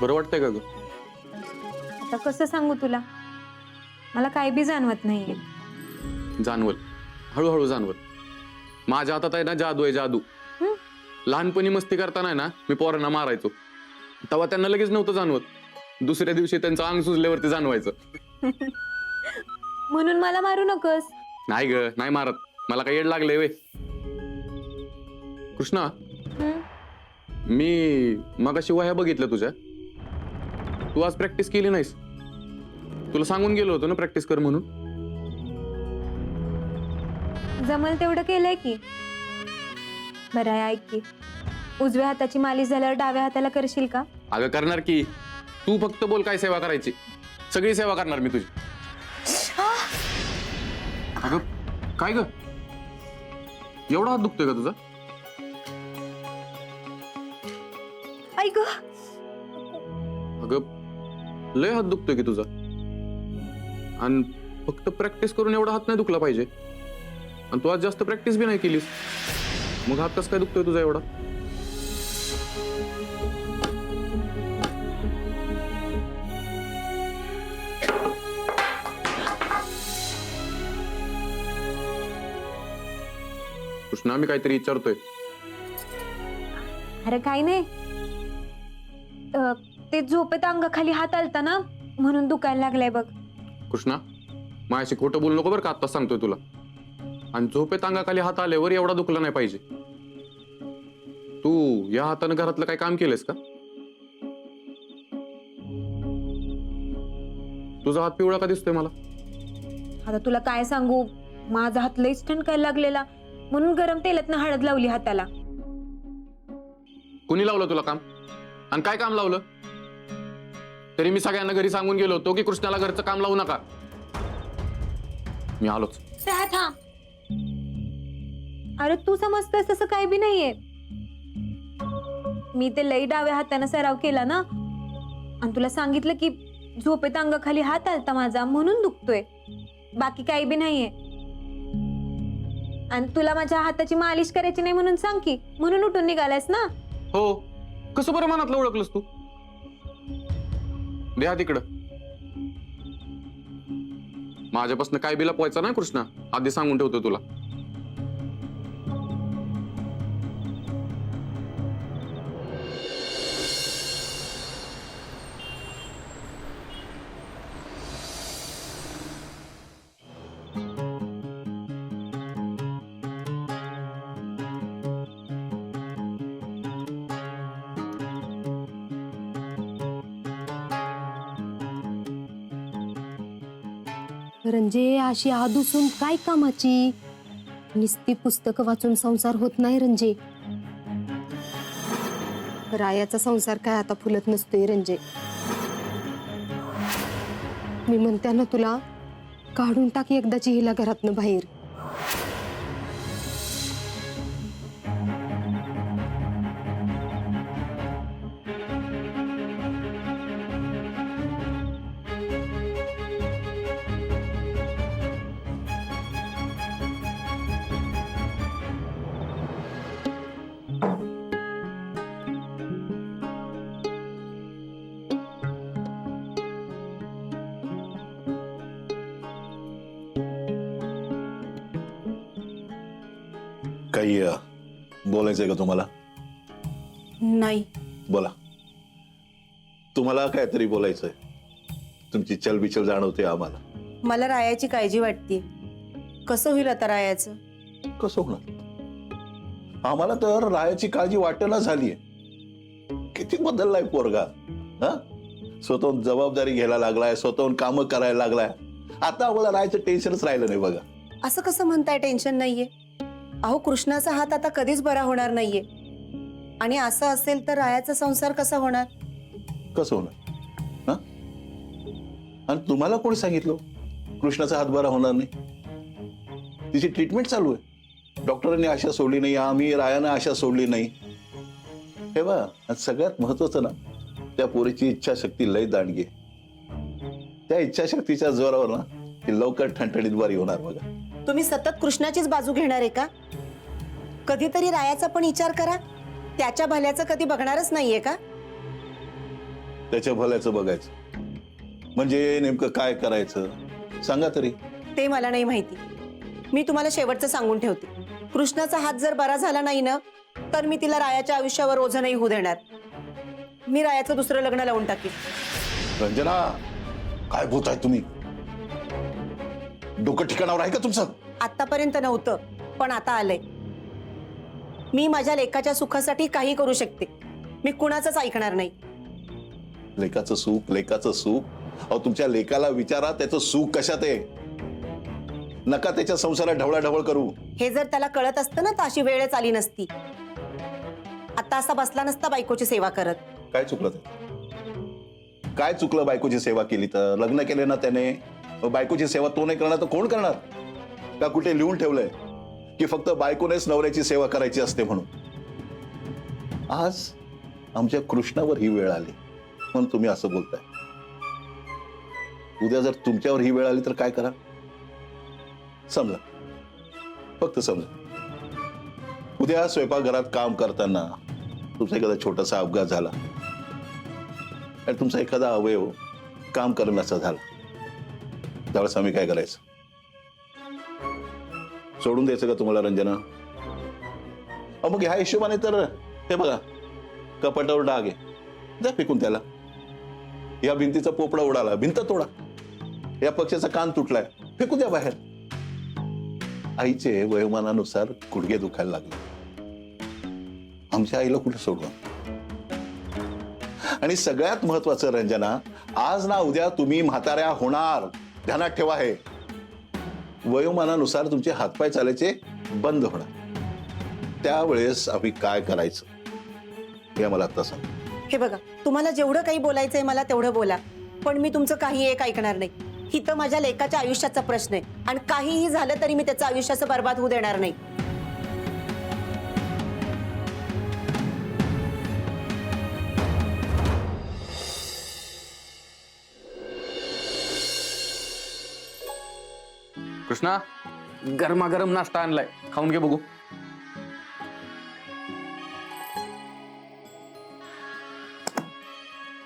बरं वाटतंय का ग? आता कसं सांगू तुला, मला काय बी जाणवत नाहीये. जाणवल, हळूहळू जाणवल. माझ्या हातात आहे ना जादू आहे, जादू. हं? लहानपणी मस्ती करताना आहे ना मी पोरांना मारायचो, तेव्हा त्यांना लगेच नव्हतं जाणवत. दुसऱ्या दिवशी त्यांचं अंग सुजल्यावरती जाणवायचं. म्हणून मला मारू नकोस. नाही ग, नाही मारत. मला काही येड लागले वे. कृष्णा, हं? मी मगाशी वह्या बघितल्या तुझ्या. तू आज प्रॅक्टिस केली नाहीस. तुला सांगून गेलो होतो ना प्रॅक्टिस कर म्हणून. जमल तेवढं केलंय की. बरं आहे, ऐक की, उजव्या हाताची मालिश झाल्यावर डाव्या हाताला करशील का? अगं करणार की. तू फक्त बोल काय सेवा करायची, सगळी सेवा करणार मी तुझी. अगं काय ग, एवढा हात दुखतोय का तुझा? ऐक, अगं लय हात दुखतोय की तुझा. आणि फक्त प्रॅक्टिस करून एवढा हात नाही दुखला पाहिजे. आणि तू आज जास्त प्रॅक्टिस बी नाही केलीस, मग हात कसं काय दुखतोय तुझा एवढा? कृष्णा, मी काहीतरी विचारतोय. अरे काही नाही, ते झोपेत अंगाखाली हात आलता ना, म्हणून दुखायला लागलाय बघ. कृष्णा, माझ्याशी खोटं बोलू नको बरं का, आत्ताच सांगतोय तुला. आणि झोपेत अंगाखाली हात आल्यावर एवढा दुखला नाही पाहिजे. तू या हाताने घरातलं काय काम केलंस का? तुझा हात पिवळा का दिसतोय मला? आता तुला काय सांगू, माझा हात लईच ठणकायला लागलेला, म्हणून गरम तेलातनं हळद लावली हाताला. कुणी लावलं तुला काम? आणि काय काम लावलं? तरी मी सगळ्यांना घरी सांगून गेलो होतो की कृष्णाला घरचं काम लावू नका. मी आलोच. थांब. अरे तू समजतोस तसं काही बी नाहीये. मी ते लई डाव्या हाताने सराव केला ना, आणि तुला सांगितलं की झोपेत अंगाखाली हात आलता माझा, म्हणून दुखतोय. बाकी काही बी नाहीये. आणि तुला माझ्या हाताची मालिश करायची नाही म्हणून सांग की, म्हणून उठून निघालायस ना. हो, कसं बरं मनातलं ओळखलंस तू? द्या तिकडं. माझ्यापासून काय बी लपवायचं नाही कृष्णा, आधी सांगून ठेवतो तुला. रंजे, अशी आदूसून काय कामाची? नुसती पुस्तकं वाचून संसार होत नाही रंजे. रायाचा संसार काय आता फुलत नसतोय रंजे. मी म्हणते ना तुला, काढून टाक एकदाची हिला घरातनं बाहेर. काही बोलायचंय का तुम्हाला? नाही. बोला. तुम्हाला काहीतरी बोलायचंय. तुमची चलबिचल जाणवते आम्हाला. मला रायाची काळजी वाटते. कसं होईल आता रायाचं? कसं होणार? आम्हाला तर रायाची काळजी वाटेना झालीये. किती बदललाय पोरगा. हा, स्वतःहून जबाबदारी घ्यायला लागलाय, स्वतःहून कामं करायला लागलाय. आता आम्हाला रायाचं टेन्शनच राहिलं नाही बघा. असं कसं म्हणताय टेन्शन नाहीये? अहो, कृष्णाचा हात आता कधीच बरा होणार नाहीये. आणि असं असेल तर रायाचा संसार कसा होणार? कसं होणार? हा, आणि तुम्हाला कोणी सांगितलं कृष्णाचा हात बरा होणार नाही? तिची ट्रीटमेंट चालू आहे. डॉक्टरांनी आशा सोडली नाही, आम्ही रायानं आशा सोडली नाही. हे बघा, आणि सगळ्यात महत्वाचं ना, त्या पोरीची इच्छाशक्ती लय दांडगी आहे. त्या इच्छाशक्तीच्या जोरावर ना ती लवकर ठणठणीत बरी होणार बघा. तुम्ही सतत कृष्णाचीच बाजू घेणार आहे का? कधीतरी रायाचा पण विचार करा. त्याच्या भल्याचं कधी बघणारच नाहीये का? त्याच्या भल्याचं बघायचं. म्हणजे नेमकं काय करायचं सांगा तरी. ते मला नाही माहिती. मी तुम्हाला शेवटचं सांगून ठेवते, कृष्णाचा हात जर बरा झाला नाही ना, तर मी तिला रायाच्या आयुष्यावर ओझं नाही होऊ देणार. मी रायाचं दुसरं लग्न लावून टाकेन. रंजना, काय बोलताय तुम्ही? डोकं ठिकाणावर आहे का तुमचं? आतापर्यंत नव्हतं, पण आता आलंय. मी माझ्या लेकाच्या सुखासाठी काही करू शकते. मी कुणाचंच ऐकणार नाही. लेकाचं सुख, लेकाचं सुख. अहो, तुमच्या लेकाला विचारा त्याचं सुख कशात आहे. नका त्याच्या संसारात ढवळाढवळ करू. हे जर त्याला कळत असतं ना, तर अशी वेळच आली नसती. आता असा बसला नसता बायकोची सेवा करत. काय चुकलं ते? काय चुकलं बायकोची सेवा केली तर? लग्न केले ना त्याने, मग बायकोची सेवा तो नाही करणार तर कोण करणार? का कुठे लिहून ठेवलंय की फक्त बायकोनेच नवऱ्याची सेवा करायची असते म्हणून? आज आमच्या कृष्णावर ही वेळ आली म्हणून तुम्ही असं बोलताय. उद्या जर तुमच्यावर ही वेळ आली तर काय करा? समजा, फक्त समजा, उद्या स्वयंपाकघरात काम करताना तुमचा एखादा छोटासा अपघात झाला आणि तुमचा एखादा अवयव काम करण्याचा झाला, त्यावेळेस आम्ही काय करायचं? सोडून द्यायचं का तुम्हाला रंजना? मग ह्या हिशोबाने तर हे बघा, कपाटावर डाग आहे, द्या फेकून त्याला. या भिंतीचा पोपडा उडाला, भिंत तोडा. या पक्षाचा कान तुटलाय, फेकू द्या बाहेर. आईचे वयोमानानुसार गुडघे दुखायला लागले, आमच्या आईला कुठे सोडवा? आणि सगळ्यात महत्वाचं रंजना, आज ना उद्या तुम्ही म्हाताऱ्या होणार, ध्यानात ठेवा. हे वयोमानानुसार तुमचे हातपाय चालायचे बंद होणार. त्यावेळेस आम्ही काय करायचं हे मला आता सांग. हे बघा, तुम्हाला जेवढं काही बोलायचंय मला तेवढं बोला, पण मी तुमचं काही एक ऐकणार नाही. ही तर माझ्या लेकाच्या आयुष्याचा प्रश्न आहे, आणि काहीही झालं तरी मी त्याचं आयुष्याचं बर्बाद होऊ देणार नाही. कृष्णा, गरमागरम नाश्ता आणलाय, खाऊन घे बघू.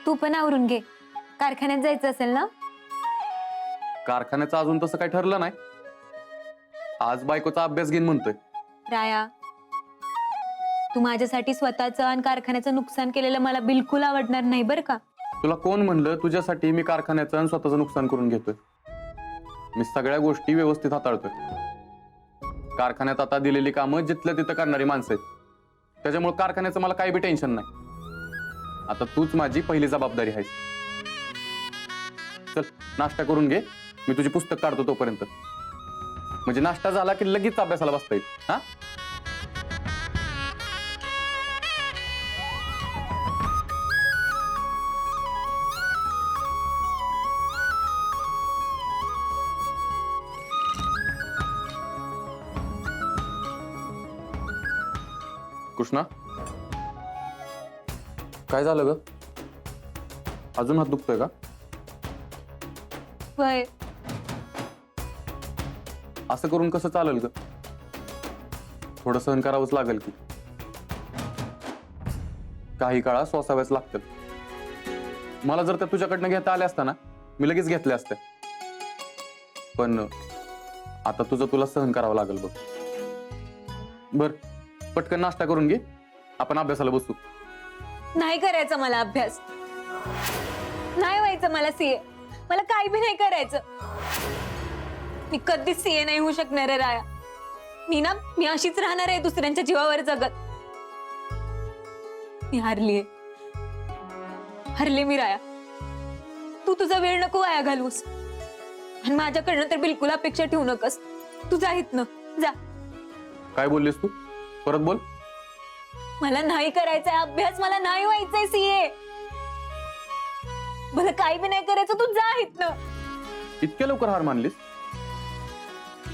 तू पण आवरून घे, कारखान्यात जायचं असेल ना. कारखान्याचं अजून तसं काही ठरलं नाही. आज बायकोचा अभ्यास घेईन म्हणतोय. राया, तू माझ्यासाठी स्वतःचं आणि कारखान्याचं नुकसान केलेलं मला बिलकुल आवडणार नाही बरं का. तुला कोण म्हणलं तुझ्यासाठी मी कारखान्याचं आणि स्वतःचं नुकसान करून घेतोय? मी सगळ्या गोष्टी व्यवस्थित हाताळतोय. कारखान्यात आता दिलेली कामं जिथल्या तिथं करणारी माणसं आहेत, त्याच्यामुळे कारखान्याचं मला काही बी टेन्शन नाही. आता तूच माझी पहिली जबाबदारी आहेस. चल, नाश्ता करून घे, मी तुझी पुस्तक काढतो तोपर्यंत. म्हणजे नाश्ता झाला की लगेच अभ्यासाला बसता येईल. हा, कृष्णा, काय झालं ग? अजून हात दुखतोय का? वय, असं करून कसं चालेल ग? थोडं सहन करावंच लागेल की. काही काळा सोसाव्याच लागतं. मला जर त्या तुझ्याकडनं घेता आल्या असता ना, मी लगेच घेतल्या असत्या. पण आता तुझं तुला सहन करावं लागेल बघ. बर, पटकन नाश्ता करून घे, आपण अभ्यासाला बसू. नाही करायचा मला अभ्यास, नाही व्हायचं मला सीए. मला काही बी नाही करायचं. मी कधीच सीए नाही होऊ शकणार आहे राया. मी अशीच राहणार आहे दुसऱ्यांच्या जीवावर जगत. मी हरलीये, हरले मी राया. तू तुझा वेळ नको वाया घालूस, आणि माझ्याकडनं तर बिलकुल अपेक्षा ठेवू नकस. तू जा इथनं, जा. काय बोललीस तू? परत बोल. मला नाही करायचंय अभ्यास, मला नाही व्हायचंय सीए. मला काही बी नाही करायचं, तू जा इथनं. इतक्या लवकर हार मानलीस?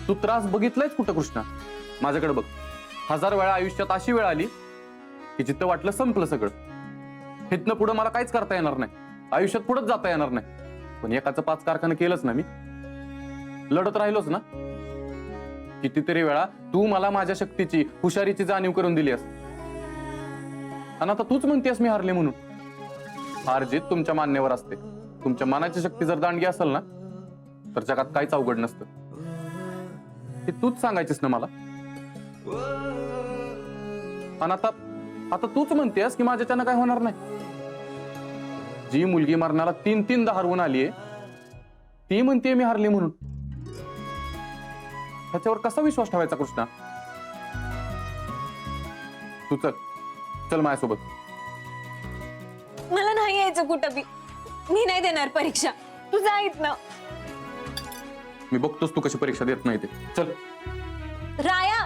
तू त्रास बघितलायच कुठं कृष्णा? माझ्याकडे बघ. 1000 वेळा आयुष्यात अशी वेळ आली की जिथं वाटलं संपलं सगळं. इथनं पुढं मला काहीच करता येणार नाही, आयुष्यात पुढेच जाता येणार नाही. पण एकाचं 5 कारखाने केलंच ना मी, लढत राहिलोच ना. कितीतरी वेळा तू मला माझ्या शक्तीची, हुशारीची जाणीव करून दिली आहेस, आणि आता तूच म्हणतेस मी हारले म्हणून. हार जीत तुमच्या मान्यवर असते. तुमच्या मनाची शक्ती जर दांडगी असेल ना तर जगात काहीच अवघड नसतं. हे तूच सांगायचीस ना मला. आणि आता तूच म्हणतेस की माझ्याच्यानं काय होणार नाही. जी मुलगी मरणाला 3-3दा हरवून आलीये ती म्हणते मी हारली म्हणून. ह्याच्यावर कसा विश्वास ठेवायचा कृष्णा? तू चल माझ्यासोबत. मला नाही यायचं कुठं बी. मी नाही देणार परीक्षा. तू जा इथनं. मी बघतोस तू कशी परीक्षा देत नाही ते. चल. राया,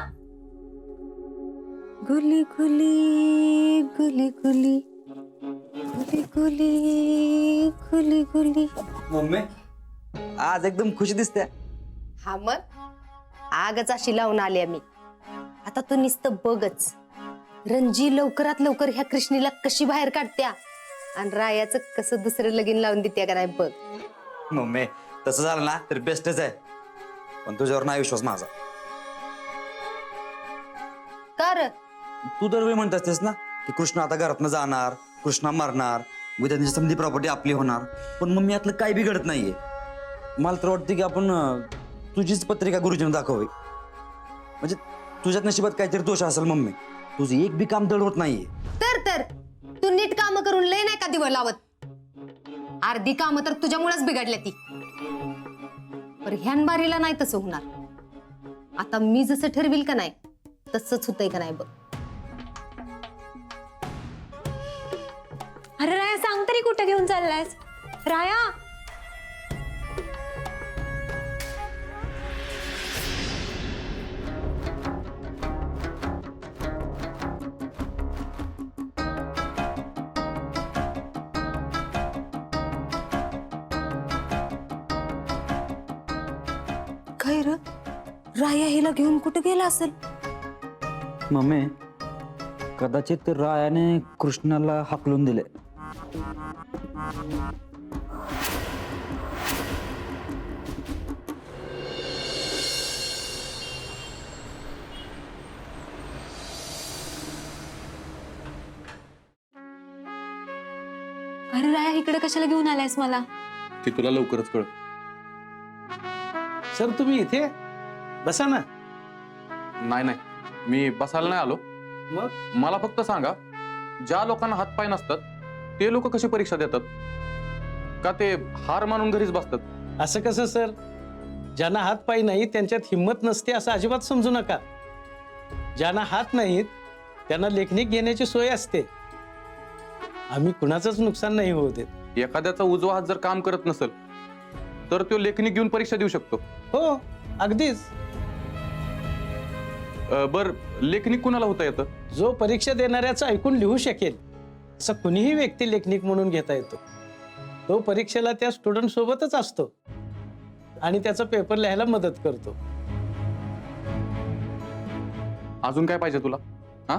गुली गुली गुली गुली गुली गुली गुली गुली. मम्मी आज एकदम खुशी दिसते. हा मग आगच अशी लावून आले आम्ही. आता तू नुसतं बघच. रणजी लवकरात लवकर ह्या कृष्णीला कशी बाहेर काढत्या आणि रायाचं कसं दुसरं लगीन लावून देत्या का नाही बघ. मम्मी तसं झालं ना तर बेस्टच आहे, पण तुझ्यावर नाही विश्वास माझा. कर तू दरवेळी म्हणत असतेस ना की कृष्ण आता घरातनं जाणार, कृष्णा मरणार, उद्या त्यांची समधी प्रॉपर्टी आपली होणार. पण मम्मी यातलं काही बिघडत नाहीये. मला तर वाटतं की आपण तुझीच पत्रिका गुरुजींना दाखवावी. म्हणजे तुझ्यात नशिबात काहीतरी दोष असेल मम्मी. तुझं एक बी काम दडवत नाहीये. तर तू नीट काम करून लय नाही का दिवं लावत. अर्धी काम तर तुझ्यामुळेच बिघडल्या ती. पर ह्यानबारीला नाही तसं होणार. आता मी जसं ठरविल का नाही तसंच होतंय का नाही बघ. अरे राया सांग तरी कुठे घेऊन चाललायस? राया, काय र राया हिला घेऊन कुठे गेला असेल? मम्मी कदाचित रायाने कृष्णाला हाकलून दिले. अरे राया इकडे कशाला घेऊन आलायस मला? ते तुला लवकरच कळ. सर तुम्ही इथे बसा ना. नाही मी बसायला नाही आलो. मग मला फक्त सांगा, ज्या लोकांना हातपाय नसतात ते लोक कशी परीक्षा देतात? का ते हार मानून घरीच बसतात? असं कसं सर? ज्यांना हात पाय नाही त्यांच्यात हिंमत नसते असं अजिबात समजू नका. ज्यांना हात नाहीत त्यांना लेखनिक घेण्याची सोय असते. आम्ही कुणाचंच नुकसान नाही होऊ देत. एखाद्याचा उजवा हात जर काम करत नसेल तर तो लेखणी घेऊन परीक्षा देऊ शकतो. हो अगदीच. बर, लेखनिक कुणाला होता येतं? जो परीक्षा देणाऱ्याचं ऐकून लिहू शकेल असं कुणीही व्यक्ती लेखनिक म्हणून घेता येतो. तो परीक्षेला त्या स्टुडंट सोबतच असतो आणि त्याचा पेपर लिहायला मदत करतो. अजून काय पाहिजे तुला? हा,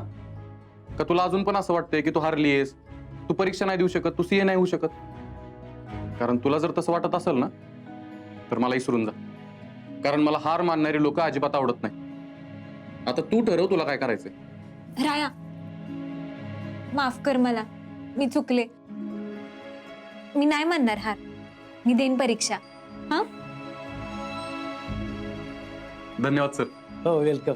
का तुला अजून पण असं वाटतंय की तू हारलीयस, तू परीक्षा नाही देऊ शकत, तू सीए नाही होऊ शकत? कारण तुला जर तसं वाटत असेल ना तर मला विसरून जा. कारण मला हार मानणारी लोक अजिबात आवडत नाही. आता तू ठरव तुला काय करायचंय. राया माफ कर मला. मी चुकले. मी नाही म्हणणार हार. मी देईन परीक्षा. हा, धन्यवाद सर. हो वेलकम.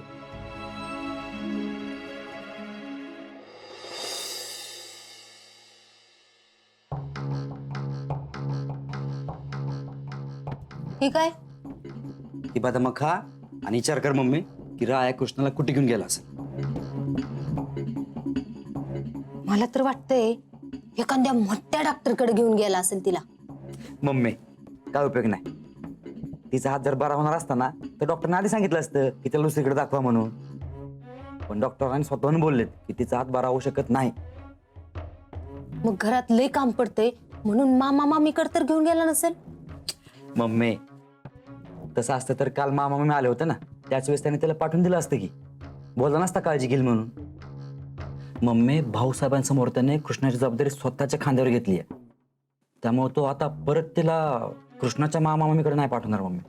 हे काय? ती बदाम खा आणि विचार कर मम्मी की राया कृष्णाला कुठे घेऊन गेला असेल. मला तर वाटतंय एखाद्या मोठ्या डॉक्टरकडे घेऊन गेला असेल तिला. मम्मी काय उपयोग नाही. तिचा हात जर बरा होणार असता ना तर डॉक्टरने आधी सांगितलं असतं की त्याला दुसरीकडे दाखवा म्हणून. पण डॉक्टरांनी स्वतःहून बोललेत की तिचा हात बरा होऊ शकत नाही. मग घरात लय काम पडते म्हणून मामा मामीकडे तर घेऊन गेला नसेल. मम्मी तसं असतं तर काल मामा मामी आले होते ना, त्याच वेळेस त्याने त्याला पाठवून दिलं असतं की. बोलला नसता काळजी घेईल म्हणून. मम्मी भाऊसाहेबांसमोर त्याने कृष्णाची जबाबदारी स्वतःच्या खांद्यावर घेतली आहे. त्यामुळे तो आता परत तिला कृष्णाच्या मामा मामीकडे नाही पाठवणार मम्मी.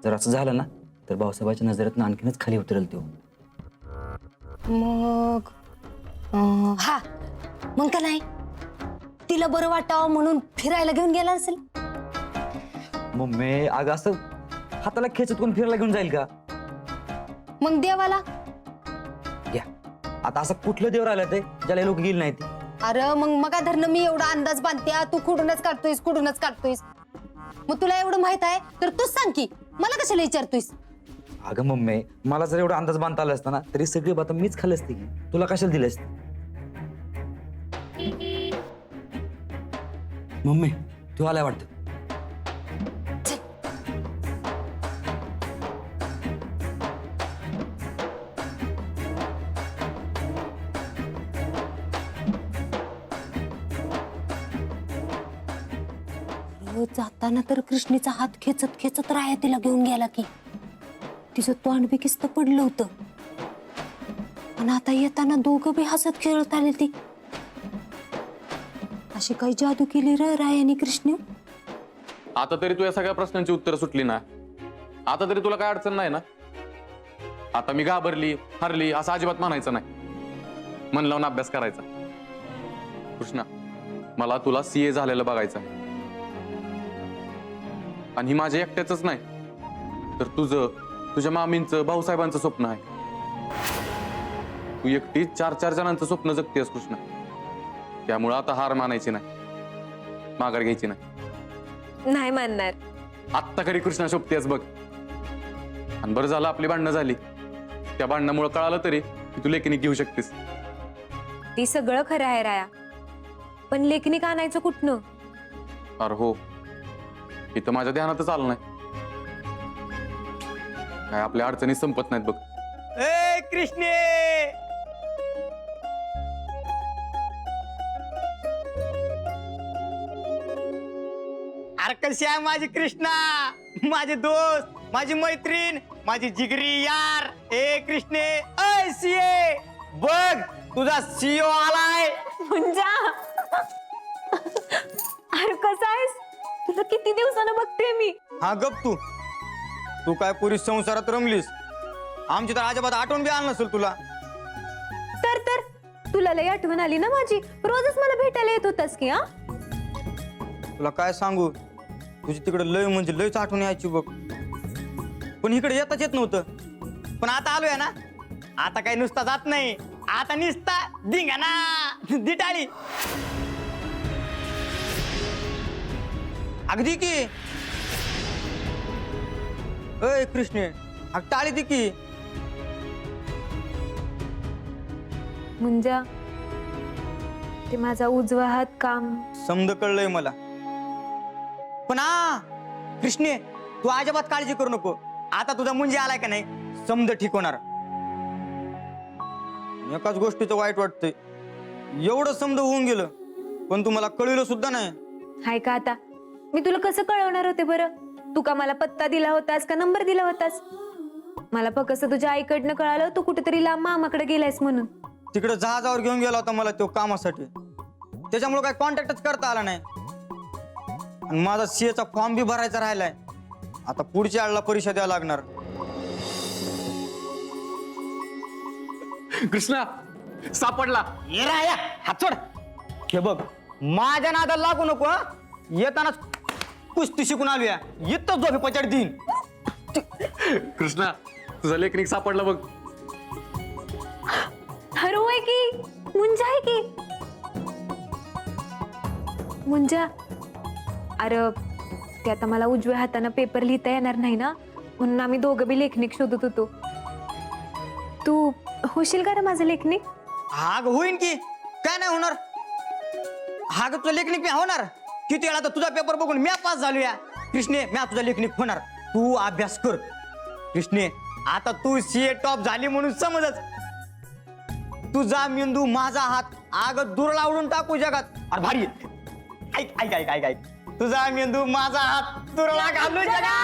जर असं झालं ना तर भाऊसाहेबाच्या नजरेतनं आणखीनच खाली उतरेल तो. मग हा मग का नाही तिला बरं वाटावं म्हणून फिरायला घेऊन गेला असेल. मम्मी अगं असं हाताला खेचत कोण फिरायला घेऊन जाईल का? मग देवाला घ्या आता असं कुठलं देव राहिलं ते ज्याला लोक गेली नाही ते. अरे मग मगा धरणं मी एवढा अंदाज बांधते तू कुठूनच काढतोयस. मग तुला एवढं माहित आहे तर तूच सांग की मला कशाला विचारतोयस. अगं मम्मी मला जर एवढा अंदाज बांधता आला असता ना तरी सगळी बात मीच खाल्ली असती की तुला कशाला दिली असती. मम्मी तू आलाय वाटतं. जाताना तर कृष्णेचा हात खेचत खेचत राया तिला घेऊन गेला की तिचं तोंड बी किस्त पडलं होतं. आणि आता येताना दोघं बी हसत खेळत आले ती. अशी काही जादू केली र रायाने कृष्ण. आता तरी तू या सगळ्या प्रश्नांची उत्तर सुटली ना. आता तरी तुला काय अडचण नाही ना. आता मी घाबरली हरली असं अजिबात म्हणायचं नाही. मन लावून अभ्यास करायचा. कृष्णा मला तुला सीए झालेलं बघायचं आहे. आणि ही माझ्या एकट्याच नाही तर तुझं तुझ्या मामींचं भाऊसाहेबांचं स्वप्न आहे. तू एकटी 4-4 जणांचं स्वप्न जगतेस कृष्णा. त्यामुळं आता हार मानायची नाही माघार घ्यायची नाही. नाही मानणार. आत्ता खरी कृष्णा शोभतेस बघ. आणि बरं झालं आपली भांडणं झाली. त्या भांडणामुळे कळालं तरी की तू लेखनी घेऊ शकतेस. ती सगळं खरं आहे राया पण लेखनिक आणायचं कुठनं. अरे हो इथं माझ्या ध्यानातच आलं नाही. काय आपल्या अडचणी संपत नाहीत बघ. ए कृष्णे अरे कशी आहे माझी कृष्णा, माझे दोस्त, माझी मैत्रीण, माझी जिगरी यार. ए कृष्णे ऐ सीए बघ तुझा सीओ आलाय. मुंजा अरे कसा आहेस. तुला किती दिवसानं बघते मी. हा गप तू काय पुरी संसारात रमलीस. आमची तर अजिबात आठवण बी आलं नसेल तुला. तर तुला लई आठवण आली ना माझी. रोजच मला भेटायला येत होतास की. हा तुला काय सांगू तुझी तिकडे लय म्हणजे लयच आठवण यायची बघ. पण इकडे येताच येत नव्हतं. पण आता आलोय ना. आता काही नुसता जात नाही. आता निसता धिंगाणा दिटाळी. अगदी की अय कृष्णे अग टाळी दी की. मुंजा ते माझा उजवा हात काम. समज कळलंय मला. पण कृष्णे तू अजिबात काळजी करू नको. आता तुझा मुंजी आलाय का नाही समज ठीक होणार. एकाच गोष्टीचं वाईट वाटतंय. एवढं समज होऊन गेलं पण तू मला कळलं सुद्धा नाही. हाय का आता मी तुला कसं कळवणार होते बरं. तू का मला पत्ता दिला होतास का नंबर दिला होतास. मला फक्त तुझ्या आईकडनं कळालं तू कुठेतरी लांब मामाकडे गेलायस म्हणून. तिकडे जहाजावर घेऊन गेला होता मला तो कामासाठी. त्याच्यामुळे काय कॉन्टॅक्टच करता आला नाही. आणि माझा सीएचा फॉर्म बी भरायचा राहिलाय. आता पुढच्या आळला परीक्षा द्यावं लागणार. कृष्णा सापडला. ये राया हात सोड. हे बघ माझ्या नादाला लागू नको. येतानाच कुस्ती शिकून आलूया. इथं झोपी पचाड देईन. कृष्णा तुझा लेखनिक सापडला बघ. हरो आहे की मुंजा आहे की. मुंजा अरे ते आता मला उजव्या हाताने पेपर लिहिता येणार नाही ना म्हणून आम्ही दोघं बी लेखनिक शोधत होतो. तू होशील का रे माझं लेखनिक. हाग होईन की काय नाही होणार. हाग तुझं लेखनिक मी होणार. किती वेळा तर तुझा पेपर बघून मी पास झालोया. कृष्णे मी तुझा लेखनिक होणार. तू अभ्यास कर. कृष्णे आता तू सीए टॉप झाली म्हणून समजच. तुझा मेंदू माझा हात आग दूर लावून टाकू जगात. अरे भारी ऐक ऐक ऐक ऐक ऐक तुझा मेंदू माझा हात दुरळा घालू जगात.